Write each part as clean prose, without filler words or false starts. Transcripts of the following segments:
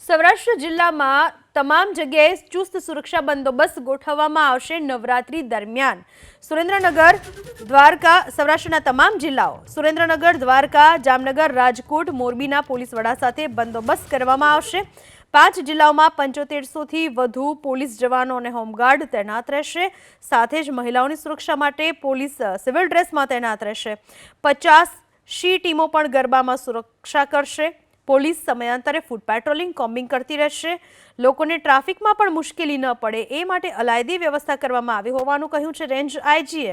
સૌરાષ્ટ્ર જિલ્લામાં તમામ જગ્યાએ ચુસ્ત સુરક્ષા બંદોબસ્ત ગોઠવવામાં આવશે નવરાત્રી દરમિયાન। સુરેન્દ્રનગર, દ્વારકા, સૌરાષ્ટ્રના તમામ જિલ્લાઓ સુરેન્દ્રનગર, દ્વારકા, જામનગર, રાજકોટ, મોરબીના પોલીસ વડા સાથે બંદોબસ્ત કરવામાં આવશે। 5 જિલ્લાઓમાં 7500 થી વધુ પોલીસ જવાનો અને હોમગાર્ડ તૈનાત રહેશે। સાથે જ મહિલાઓની સુરક્ષા માટે પોલીસ સિવિલ ડ્રેસમાં તૈનાત રહેશે। 50 શી ટીમો પણ ગરબામાં સુરક્ષા કરશે। પોલીસ સમયાંતરે ફૂટ પેટ્રોલિંગ કોમ્બિંગ કરતી રહેશે। લોકોને ટ્રાફિકમાં પણ મુશ્કેલી ન પડે એ માટે અલાયદી વ્યવસ્થા કરવામાં આવી હોવાનું કહ્યું છે રેન્જ આઈજીએ।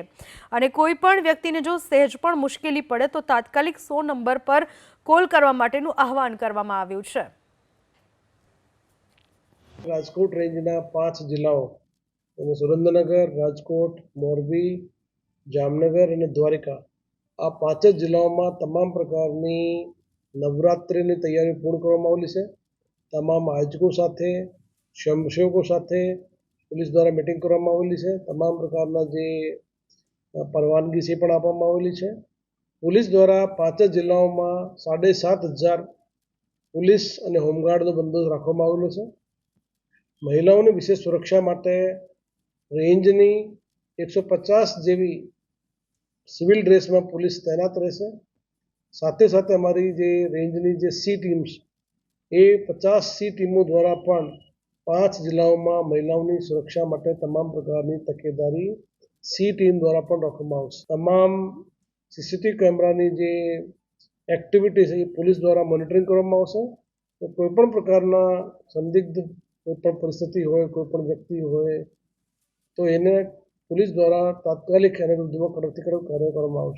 અને કોઈ પણ વ્યક્તિને જો સહેજ પણ મુશ્કેલી પડે તો તાત્કાલિક 100 નંબર પર કોલ કરવા માટેનું આહવાન કરવામાં આવ્યું છે। રાજકોટ રેન્જના 5 જિલ્લાઓ સુરેન્દ્રનગર, રાજકોટ, મોરબી, જામનગર અને દ્વારકા આ 5 જ જિલ્લાઓમાં તમામ પ્રકારની નવરાત્રિની તૈયારી પૂર્ણ કરવામાં આવેલી છે। તમામ આયોજકો સાથે, સ્વયંસેવકો સાથે પોલીસ દ્વારા મિટિંગ કરવામાં આવેલી છે। તમામ પ્રકારના જે પરવાનગી છે પણ આપવામાં આવેલી છે। પોલીસ દ્વારા 5 જ જિલ્લાઓમાં 7500 પોલીસ અને હોમગાર્ડનો બંદોબસ્ત રાખવામાં આવેલો છે। મહિલાઓની વિશેષ સુરક્ષા માટે રેન્જની 150 જેવી સિવિલ ડ્રેસમાં પોલીસ તૈનાત રહેશે। સાથે સાથે અમારી જે રેન્જની જે સી ટીમ્સ એ 50 સી ટીમો દ્વારા પણ 5 જિલ્લાઓમાં મહિલાઓની સુરક્ષા માટે તમામ પ્રકારની તકેદારી સી ટીમ દ્વારા પણ રાખવામાં આવશે। તમામ સીસીટીવી કેમેરાની જે એક્ટિવિટી છે એ પોલીસ દ્વારા મોનિટરિંગ કરવામાં આવશે। તો કોઈપણ પ્રકારના સંદિગ્ધ કોઈપણ પરિસ્થિતિ હોય, કોઈપણ વ્યક્તિ હોય તો એને પોલીસ દ્વારા તાત્કાલિક એના વિરુદ્ધમાં કડકથી કડક કાર્ય કરવામાં આવશે।